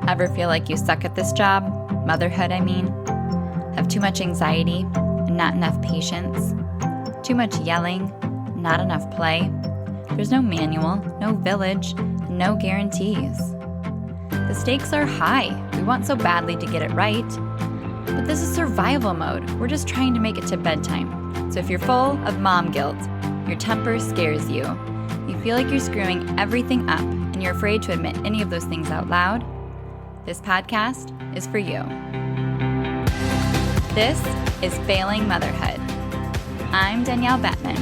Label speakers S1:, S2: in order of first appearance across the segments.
S1: Ever feel like you suck at this job? Motherhood, I mean. Have too much anxiety and not enough patience? Too much yelling, not enough play? There's no manual, no village, no guarantees. The stakes are high. We want so badly to get it right. But this is survival mode. We're just trying to make it to bedtime. So if you're full of mom guilt, your temper scares you, you feel like you're screwing everything up, and you're afraid to admit any of those things out loud, this podcast is for you. This is Failing Motherhood. I'm Danielle Bettman,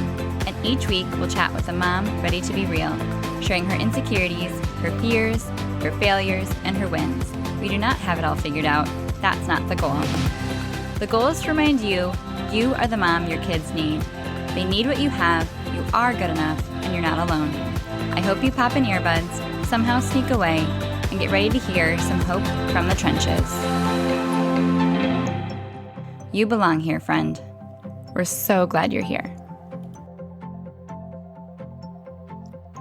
S1: and each week we'll chat with a mom ready to be real, sharing her insecurities, her fears, her failures, and her wins. We do not have it all figured out. That's not the goal. The goal is to remind you, you are the mom your kids need. They need what you have, you are good enough, and you're not alone. I hope you pop in earbuds, somehow sneak away, and get ready to hear some hope from the trenches. You belong here, friend. We're so glad you're here.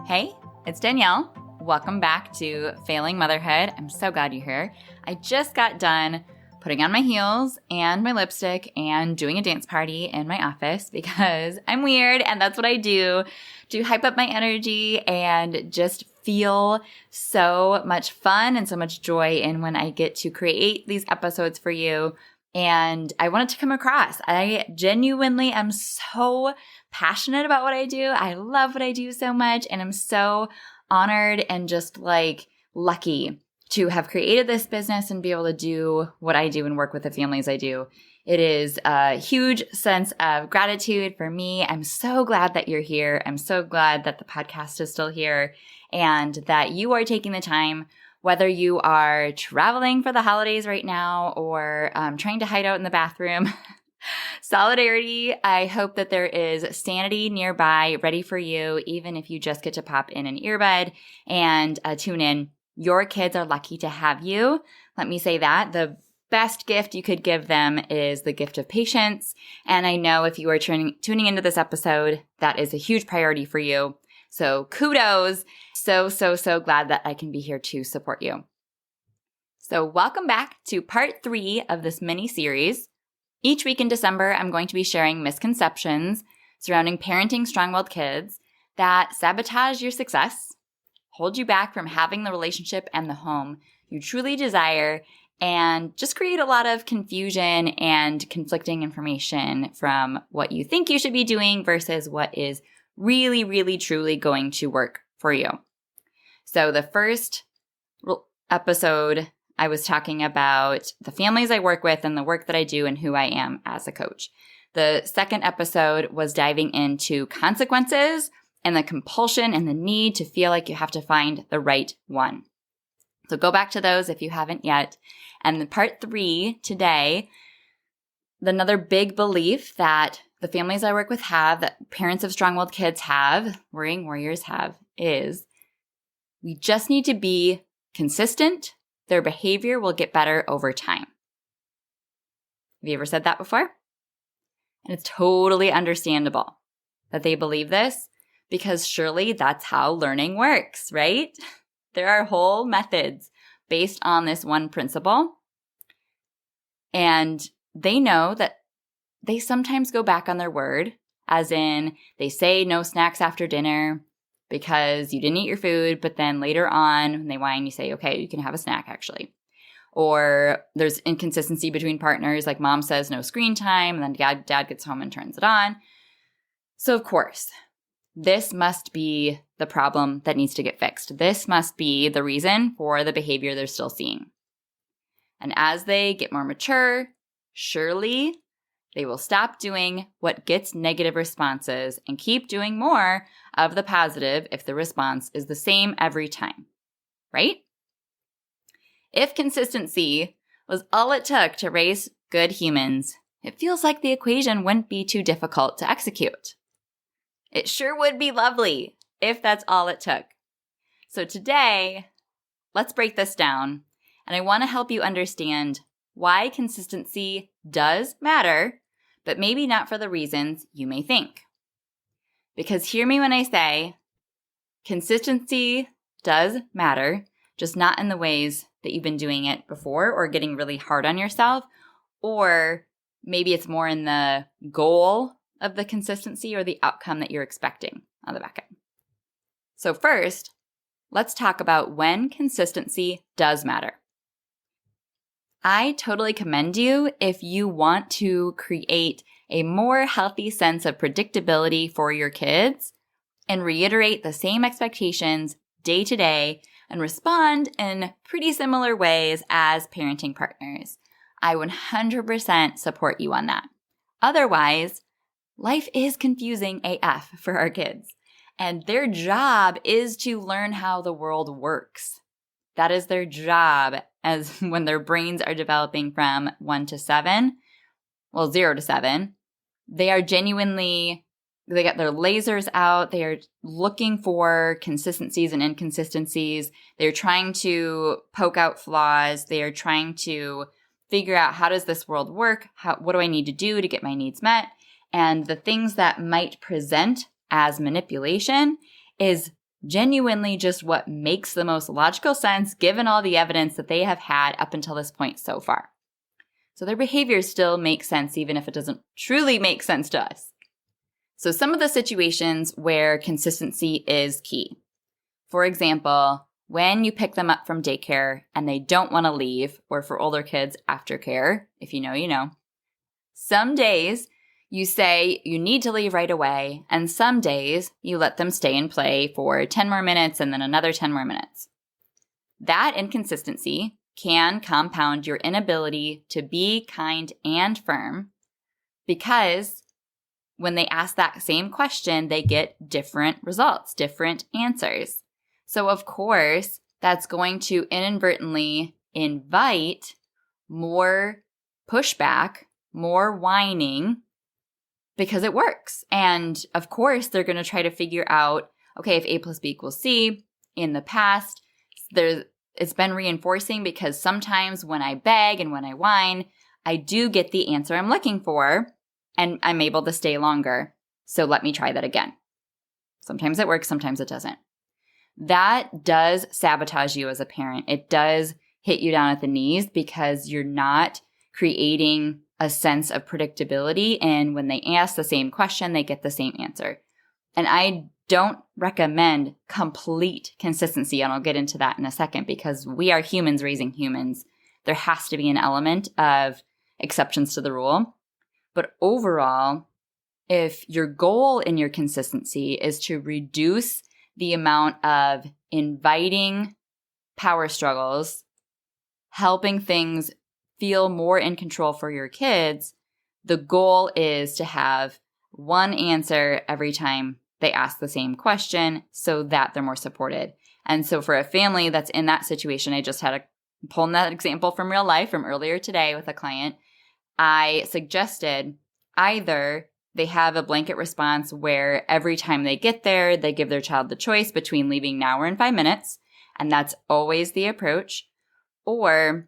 S1: Hey, it's Danielle. Welcome back to Failing Motherhood. I'm so glad you're here. I just got done putting on my heels and my lipstick and doing a dance party in my office because I'm weird and that's what I do to hype up my energy and just feel so much fun and so much joy in when I get to create these episodes for you. And I wanted to come across. I genuinely am so passionate about what I do. I love what I do so much, and I'm so honored and just lucky to have created this business and be able to do what I do and work with the families I do. It is a huge sense of gratitude for me. I'm so glad that you're here. I'm so glad that the podcast is still here and that you are taking the time, whether you are traveling for the holidays right now or trying to hide out in the bathroom. Solidarity. I hope that there is sanity nearby ready for you, even if you just get to pop in an earbud and tune in. Your kids are lucky to have you. Let me say that. The best gift you could give them is the gift of patience. And I know if you are tuning into this episode, that is a huge priority for you. So kudos. So glad that I can be here to support you. So welcome back to part 3 of this mini series. Each week in December, I'm going to be sharing misconceptions surrounding parenting strong-willed kids that sabotage your success, hold you back from having the relationship and the home you truly desire, and just create a lot of confusion and conflicting information from what you think you should be doing versus what is really, really, truly going to work for you. So the first episode, I was talking about the families I work with and the work that I do and who I am as a coach. The second episode was diving into consequences and the compulsion and the need to feel like you have to find the right one. So go back to those if you haven't yet. And then part 3 today, another big belief that the families I work with have, that parents of strong-willed kids have, worrying warriors have, is we just need to be consistent. Their behavior will get better over time. Have you ever said that before? And it's totally understandable that they believe this because surely that's how learning works, right? There are whole methods based on this one principle. And they know that they sometimes go back on their word, as in they say no snacks after dinner because you didn't eat your food, but then later on when they whine, you say, okay, you can have a snack actually. Or there's inconsistency between partners, like mom says no screen time, and then dad gets home and turns it on. So of course, this must be the problem that needs to get fixed. This must be the reason for the behavior they're still seeing. And as they get more mature, surely they will stop doing what gets negative responses and keep doing more of the positive if the response is the same every time, right? If consistency was all it took to raise good humans, it feels like the equation wouldn't be too difficult to execute. It sure would be lovely if that's all it took. So today, let's break this down, and I want to help you understand why consistency does matter, but maybe not for the reasons you may think. Because hear me when I say consistency does matter, just not in the ways that you've been doing it before or getting really hard on yourself, or maybe it's more in the goal of the consistency or the outcome that you're expecting on the back end. So first, let's talk about when consistency does matter. I totally commend you if you want to create a more healthy sense of predictability for your kids and reiterate the same expectations day to day and respond in pretty similar ways as parenting partners. I 100% support you on that. Otherwise, life is confusing AF for our kids, and their job is to learn how the world works. That is their job as when their brains are developing from 0 to 7. They are genuinely, they got their lasers out. They are looking for consistencies and inconsistencies. They're trying to poke out flaws. They are trying to figure out, how does this world work? What do I need to do to get my needs met? And the things that might present as manipulation is genuinely just what makes the most logical sense given all the evidence that they have had up until this point so far. So their behaviors still make sense even if it doesn't truly make sense to us. So some of the situations where consistency is key. For example, when you pick them up from daycare and they don't want to leave, or for older kids, aftercare, if you know, you know. Some days you say you need to leave right away, and some days you let them stay and play for 10 more minutes and then another 10 more minutes. That inconsistency can compound your inability to be kind and firm, because when they ask that same question, they get different results, different answers. So of course, that's going to inadvertently invite more pushback, more whining, because it works. And of course, they're going to try to figure out, okay, if A plus B equals C, in the past, it's been reinforcing because sometimes when I beg and when I whine, I do get the answer I'm looking for and I'm able to stay longer. So let me try that again. Sometimes it works, sometimes it doesn't. That does sabotage you as a parent. It does hit you down at the knees because you're not creating a sense of predictability. And when they ask the same question, they get the same answer. And I don't recommend complete consistency. And I'll get into that in a second because we are humans raising humans. There has to be an element of exceptions to the rule. But overall, if your goal in your consistency is to reduce the amount of inviting power struggles, helping things feel more in control for your kids, the goal is to have one answer every time they ask the same question so that they're more supported. And so for a family that's in that situation, I just had pulling that example from real life from earlier today with a client, I suggested either they have a blanket response where every time they get there, they give their child the choice between leaving now or in 5 minutes, and that's always the approach, or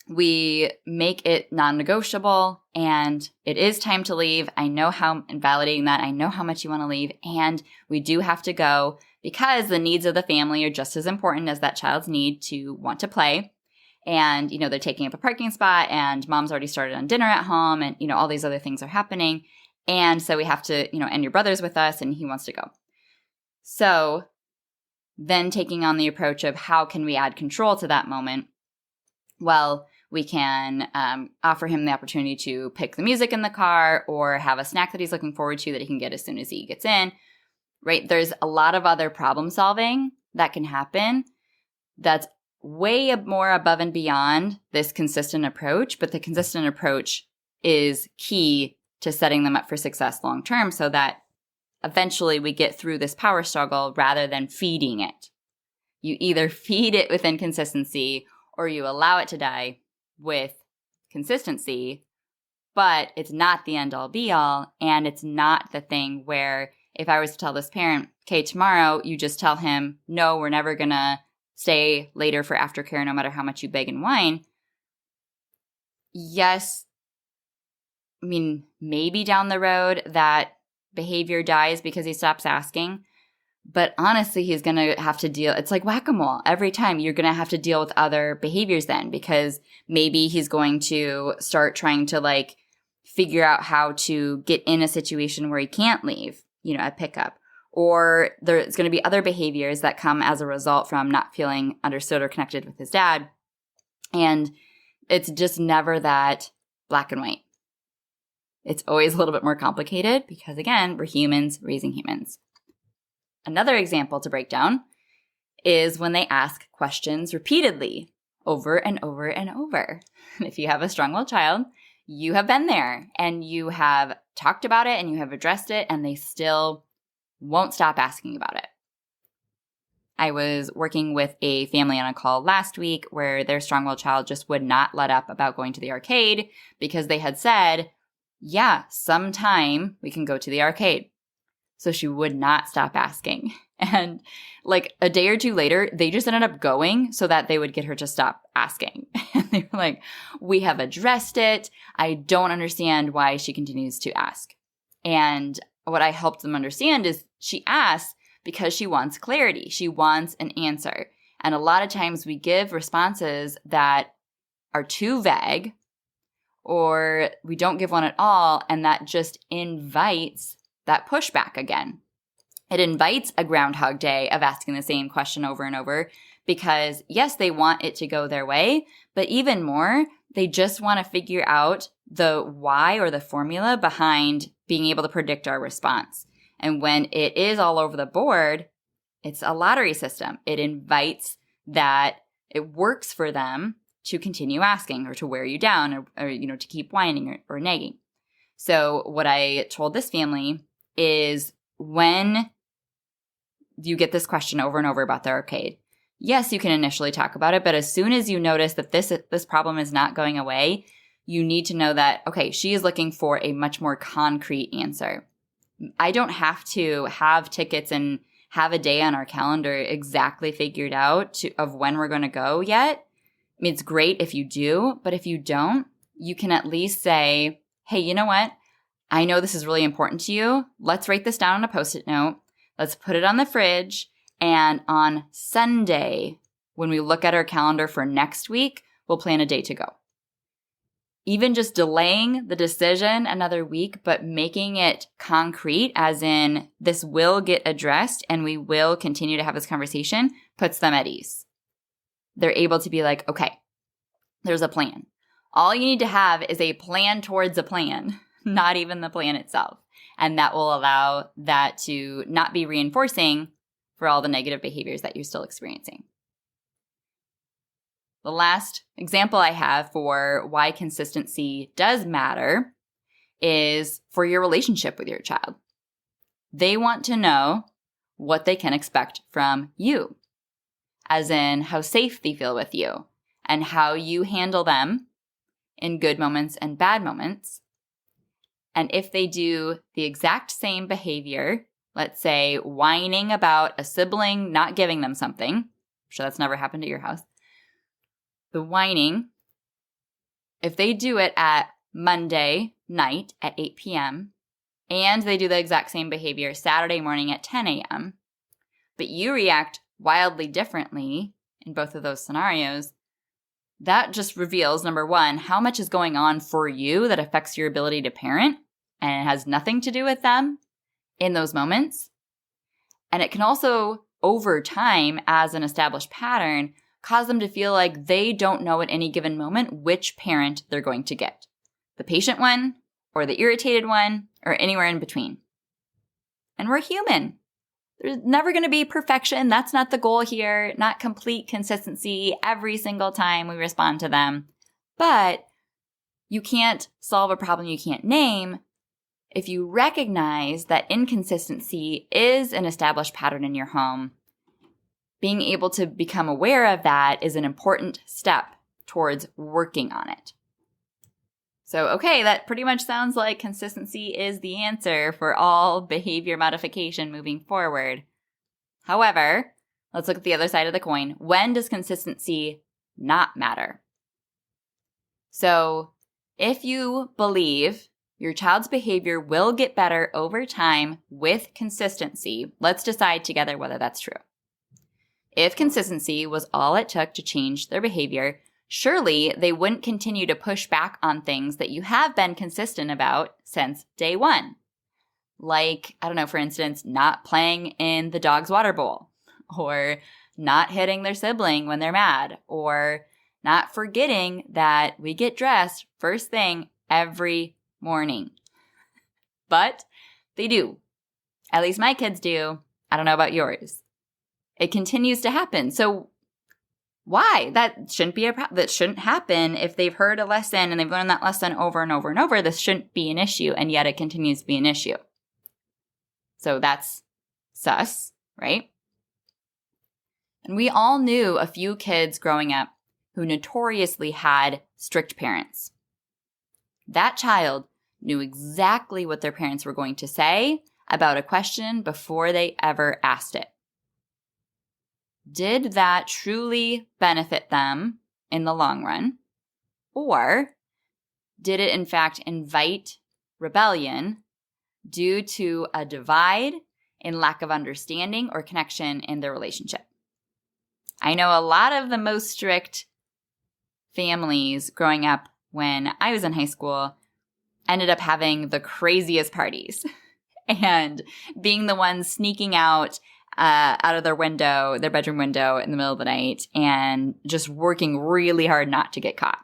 S1: we make it non-negotiable and it is time to leave. I know how invalidating that. I know how much you want to leave, and we do have to go because the needs of the family are just as important as that child's need to want to play. And, they're taking up a parking spot and mom's already started on dinner at home and, all these other things are happening. And so we have to, and your brother's with us and he wants to go. So then taking on the approach of how can we add control to that moment? Well, we can offer him the opportunity to pick the music in the car or have a snack that he's looking forward to that he can get as soon as he gets in, right? There's a lot of other problem solving that can happen that's way more above and beyond this consistent approach, but the consistent approach is key to setting them up for success long term so that eventually we get through this power struggle rather than feeding it. You either feed it with inconsistency or you allow it to die with consistency, but it's not the end all be all. And it's not the thing where if I was to tell this parent, okay, tomorrow you just tell him, no, we're never going to stay later for aftercare no matter how much you beg and whine. Yes, maybe down the road that behavior dies because he stops asking. But honestly, he's going to have to deal. It's like whack-a-mole. Every time you're going to have to deal with other behaviors then, because maybe he's going to start trying to like figure out how to get in a situation where he can't leave, at pickup. Or there's going to be other behaviors that come as a result from not feeling understood or connected with his dad. And it's just never that black and white. It's always a little bit more complicated because, again, we're humans raising humans. Another example to break down is when they ask questions repeatedly over and over and over. If you have a strong-willed child, you have been there and you have talked about it and you have addressed it and they still won't stop asking about it. I was working with a family on a call last week where their strong-willed child just would not let up about going to the arcade because they had said, yeah, sometime we can go to the arcade. So she would not stop asking. And like a day or two later, they just ended up going so that they would get her to stop asking. And they were like, we have addressed it. I don't understand why she continues to ask. And what I helped them understand is she asks because she wants clarity. She wants an answer. And a lot of times we give responses that are too vague or we don't give one at all. And that just invites that pushback again. It invites a Groundhog Day of asking the same question over and over because, yes, they want it to go their way, but even more, they just want to figure out the why or the formula behind being able to predict our response. And when it is all over the board, it's a lottery system. It invites that it works for them to continue asking or to wear you down or to keep whining or nagging. So what I told this family is when you get this question over and over about the arcade, yes, you can initially talk about it, but as soon as you notice that this problem is not going away, you need to know that, okay, she is looking for a much more concrete answer. I don't have to have tickets and have a day on our calendar exactly figured out of when we're going to go yet. I mean, it's great if you do, but if you don't, you can at least say, hey, you know what? I know this is really important to you. Let's write this down on a Post-it note. Let's put it on the fridge. And on Sunday, when we look at our calendar for next week, we'll plan a day to go. Even just delaying the decision another week, but making it concrete, as in this will get addressed and we will continue to have this conversation, puts them at ease. They're able to be like, okay, there's a plan. All you need to have is a plan towards a plan, not even the plan itself. And that will allow that to not be reinforcing for all the negative behaviors that you're still experiencing. The last example I have for why consistency does matter is for your relationship with your child. They want to know what they can expect from you, as in how safe they feel with you and how you handle them in good moments and bad moments. And if they do the exact same behavior, let's say whining about a sibling not giving them something, I'm sure that's never happened at your house, the whining, if they do it at Monday night at 8 p.m. and they do the exact same behavior Saturday morning at 10 a.m., but you react wildly differently in both of those scenarios, that just reveals, number one, how much is going on for you that affects your ability to parent, and it has nothing to do with them in those moments. And it can also, over time, as an established pattern, cause them to feel like they don't know at any given moment which parent they're going to get. The patient one, or the irritated one, or anywhere in between. And we're human. There's never going to be perfection. That's not the goal here. Not complete consistency every single time we respond to them. But you can't solve a problem you can't name if you recognize that inconsistency is an established pattern in your home. Being able to become aware of that is an important step towards working on it. So, okay, that pretty much sounds like consistency is the answer for all behavior modification moving forward. However, let's look at the other side of the coin. When does consistency not matter? So, if you believe Your child's behavior will get better over time with consistency. Let's decide together whether that's true. If consistency was all it took to change their behavior, surely they wouldn't continue to push back on things that you have been consistent about since day one. Like, I don't know, for instance, not playing in the dog's water bowl, or not hitting their sibling when they're mad, or not forgetting that we get dressed first thing every morning. But they do. At least my kids do. I don't know about yours. It continues to happen. So why? That shouldn't be that shouldn't happen. If they've heard a lesson and they've learned that lesson over and over and over, this shouldn't be an issue, and yet it continues to be an issue. So that's sus, right? And we all knew a few kids growing up who notoriously had strict parents. That child knew exactly what their parents were going to say about a question before they ever asked it. Did that truly benefit them in the long run? Or did it in fact invite rebellion due to a divide in lack of understanding or connection in their relationship? I know a lot of the most strict families growing up when I was in high school ended up having the craziest parties and being the ones sneaking out of their bedroom window in the middle of the night, and just working really hard not to get caught,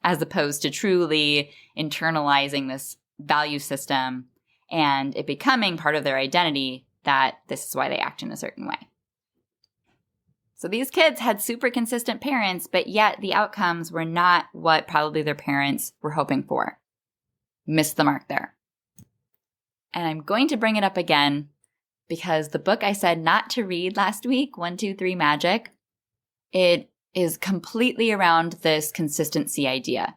S1: as opposed to truly internalizing this value system and it becoming part of their identity that this is why they act in a certain way. So these kids had super consistent parents, but yet the outcomes were not what probably their parents were hoping for. Missed the mark there. And I'm going to bring it up again because the book I said not to read last week, 1, 2, 3 Magic, it is completely around this consistency idea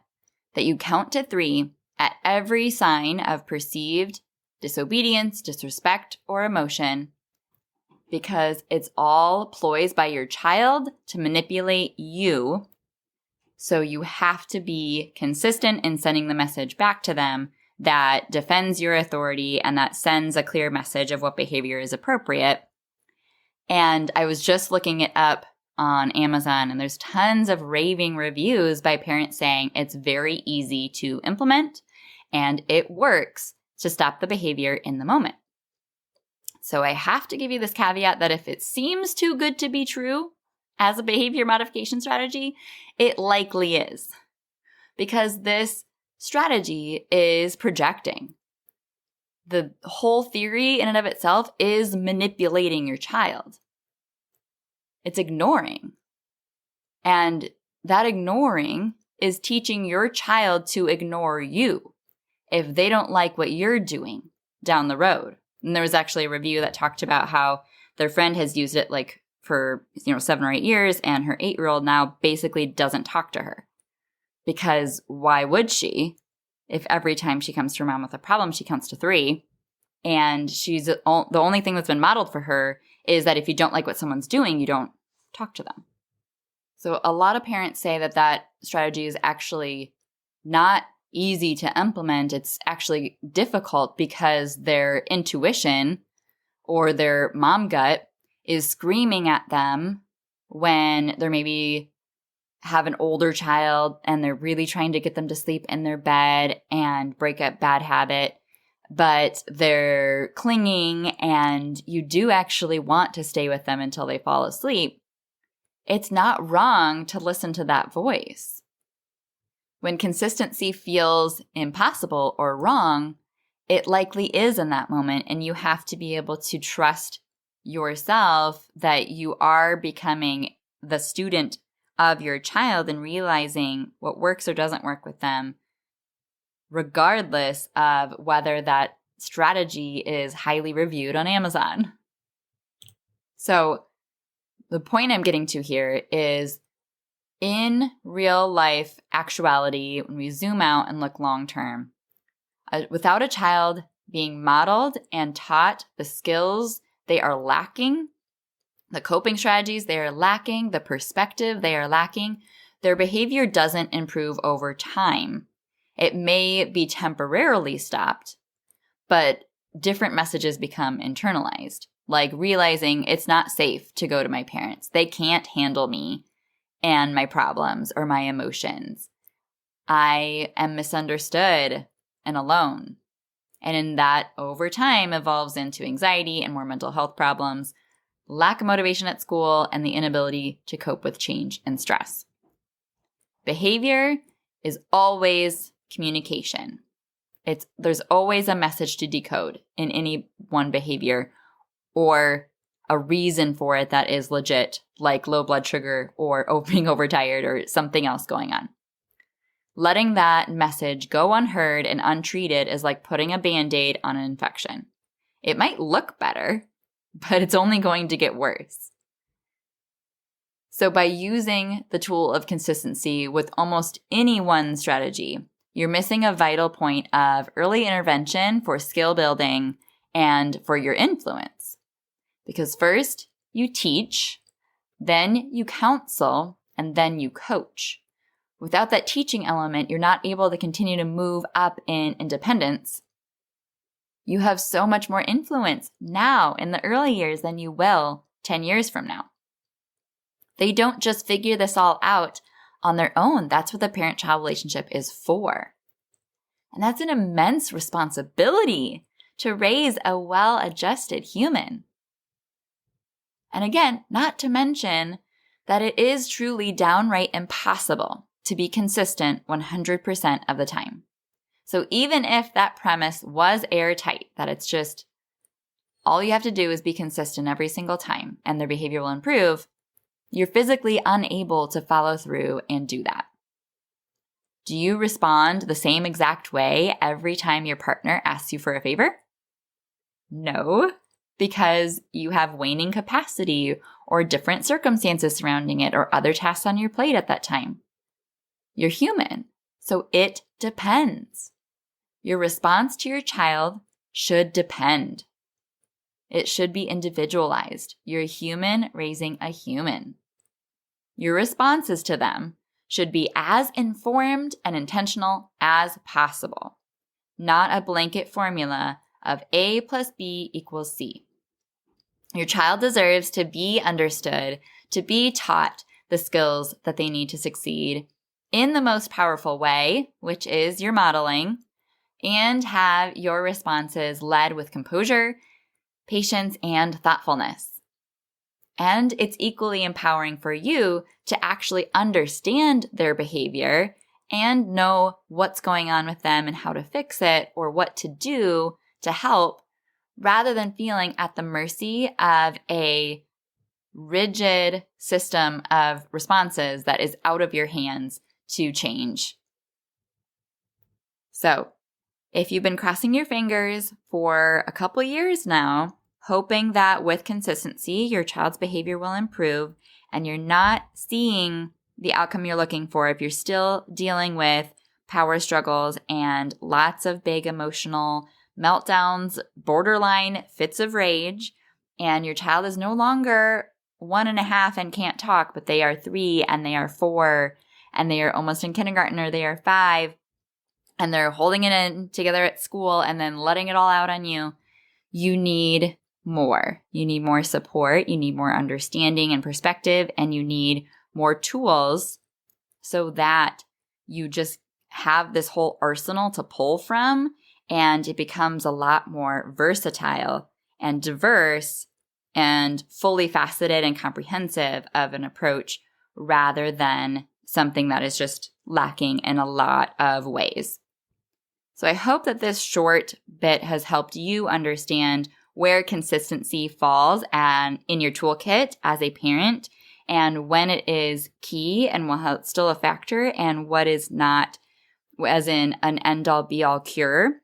S1: that you count to 3 at every sign of perceived disobedience, disrespect, or emotion, because it's all ploys by your child to manipulate you. So you have to be consistent in sending the message back to them that defends your authority and that sends a clear message of what behavior is appropriate. And I was just looking it up on Amazon, and there's tons of raving reviews by parents saying it's very easy to implement and it works to stop the behavior in the moment. So I have to give you this caveat that if it seems too good to be true as a behavior modification strategy, it likely is, because this strategy is projecting. The whole theory in and of itself is manipulating your child. It's ignoring. And that ignoring is teaching your child to ignore you if they don't like what you're doing down the road. And there was actually a review that talked about how their friend has used it like for 7 or 8 years, and her 8-year-old now basically doesn't talk to her. Because why would she if every time she comes to her mom with a problem, she counts to 3, and she's the only thing that's been modeled for her is that if you don't like what someone's doing, you don't talk to them. So a lot of parents say that strategy is actually not easy to implement. It's actually difficult because their intuition or their mom gut is screaming at them when they're maybe have an older child and they're really trying to get them to sleep in their bed and break a bad habit, but they're clinging and you do actually want to stay with them until they fall asleep. It's not wrong to listen to that voice. When consistency feels impossible or wrong, it likely is in that moment, and you have to be able to trust yourself that you are becoming the student of your child and realizing what works or doesn't work with them, regardless of whether that strategy is highly reviewed on Amazon. So the point I'm getting to here is, in real life actuality, when we zoom out and look long term, without a child being modeled and taught the skills they are lacking, the coping strategies they are lacking, the perspective they are lacking, their behavior doesn't improve over time. It may be temporarily stopped, but different messages become internalized, like realizing it's not safe to go to my parents. They can't handle me and my problems or my emotions. I am misunderstood and alone. And in that, over time, evolves into anxiety and more mental health problems, lack of motivation at school, and the inability to cope with change and stress. Behavior is always communication. There's always a message to decode in any one behavior or a reason for it that is legit, like low blood sugar or being overtired or something else going on. Letting that message go unheard and untreated is like putting a Band-Aid on an infection. It might look better, but it's only going to get worse. So by using the tool of consistency with almost any one strategy, you're missing a vital point of early intervention for skill building and for your influence. Because first, you teach, then you counsel, and then you coach. Without that teaching element, you're not able to continue to move up in independence. You have so much more influence now in the early years than you will 10 years from now. They don't just figure this all out on their own. That's what the parent-child relationship is for. And that's an immense responsibility to raise a well-adjusted human. And again, not to mention that it is truly downright impossible to be consistent 100% of the time. So even if that premise was airtight, that it's just all you have to do is be consistent every single time and their behavior will improve, you're physically unable to follow through and do that. Do you respond the same exact way every time your partner asks you for a favor? No, because you have waning capacity or different circumstances surrounding it or other tasks on your plate at that time. You're human, so it depends. Your response to your child should depend. It should be individualized. You're a human raising a human. Your responses to them should be as informed and intentional as possible, not a blanket formula of A plus B equals C. Your child deserves to be understood, to be taught the skills that they need to succeed in the most powerful way, which is your modeling, and have your responses led with composure, patience, and thoughtfulness. And it's equally empowering for you to actually understand their behavior and know what's going on with them and how to fix it or what to do to help, rather than feeling at the mercy of a rigid system of responses that is out of your hands to change. So, if you've been crossing your fingers for a couple years now, hoping that with consistency, your child's behavior will improve and you're not seeing the outcome you're looking for, if you're still dealing with power struggles and lots of big emotional meltdowns, borderline fits of rage, and your child is no longer 1.5 and can't talk, but they are 3 and they are 4 and they are almost in kindergarten or they are 5 and they're holding it in together at school and then letting it all out on you, you need more. You need more support. You need more understanding and perspective, and you need more tools so that you just have this whole arsenal to pull from, and it becomes a lot more versatile and diverse and fully faceted and comprehensive of an approach rather than something that is just lacking in a lot of ways. So I hope that this short bit has helped you understand where consistency falls and in your toolkit as a parent, and when it is key and how it's still a factor, and what is not, as in an end-all be-all cure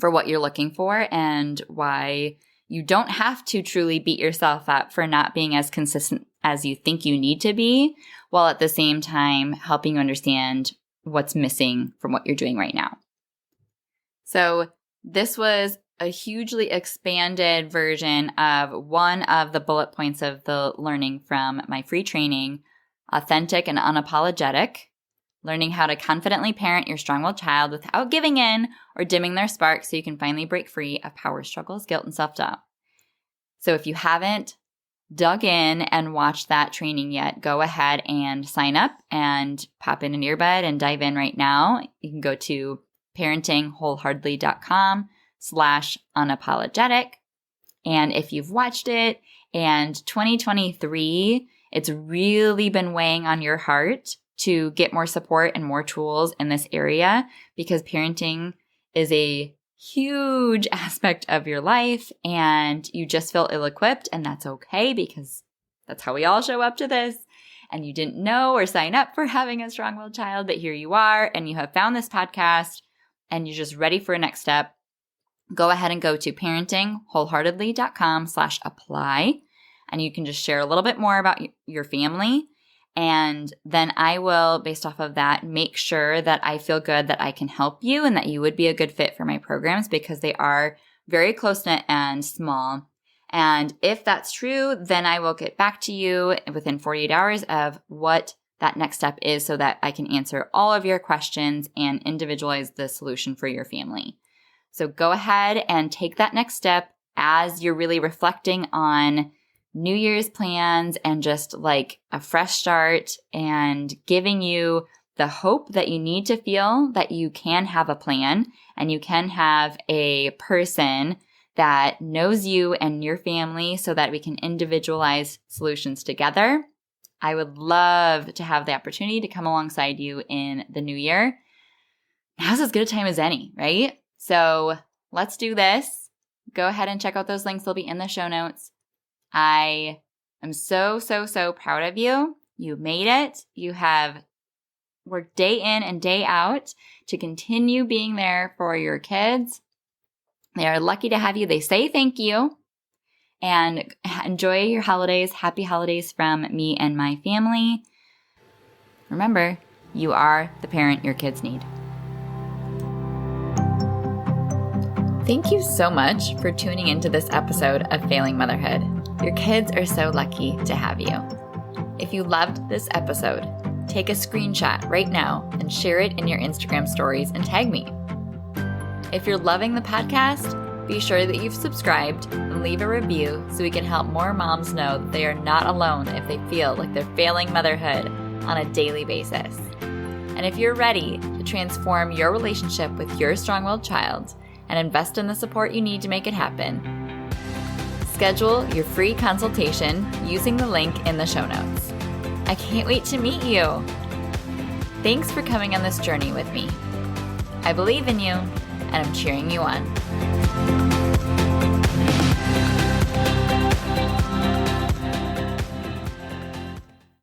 S1: for what you're looking for, and why you don't have to truly beat yourself up for not being as consistent as you think you need to be, while at the same time helping you understand what's missing from what you're doing right now. So this was a hugely expanded version of one of the bullet points of the learning from my free training, Authentic and Unapologetic, learning how to confidently parent your strong-willed child without giving in or dimming their spark so you can finally break free of power struggles, guilt, and self-doubt. So if you haven't dug in and watched that training yet, go ahead and sign up and pop in an earbud and dive in right now. You can go to parentingwholeheartedly.com/unapologetic. And if you've watched it and 2023, it's really been weighing on your heart to get more support and more tools in this area, because parenting is a huge aspect of your life and you just feel ill-equipped, and that's okay because that's how we all show up to this. And you didn't know or sign up for having a strong-willed child, but here you are and you have found this podcast and you're just ready for a next step. Go ahead and go to parentingwholeheartedly.com/apply, and you can just share a little bit more about your family. And then I will, based off of that, make sure that I feel good that I can help you and that you would be a good fit for my programs, because they are very close-knit and small. And if that's true, then I will get back to you within 48 hours of what that next step is so that I can answer all of your questions and individualize the solution for your family. So go ahead and take that next step as you're really reflecting on New Year's plans and just like a fresh start, and giving you the hope that you need to feel that you can have a plan and you can have a person that knows you and your family so that we can individualize solutions together. I would love to have the opportunity to come alongside you in the new year. Now's as good a time as any, right? So let's do this. Go ahead and check out those links. They'll be in the show notes. I am so proud of you. You made it. You have worked day in and day out to continue being there for your kids. They are lucky to have you. They say thank you. And enjoy your holidays. Happy holidays from me and my family. Remember, you are the parent your kids need. Thank you so much for tuning into this episode of Failing Motherhood. Your kids are so lucky to have you. If you loved this episode, take a screenshot right now and share it in your Instagram stories and tag me. If you're loving the podcast, be sure that you've subscribed and leave a review so we can help more moms know that they are not alone if they feel like they're failing motherhood on a daily basis. And if you're ready to transform your relationship with your strong-willed child and invest in the support you need to make it happen, schedule your free consultation using the link in the show notes. I can't wait to meet you. Thanks for coming on this journey with me. I believe in you, and I'm cheering you on.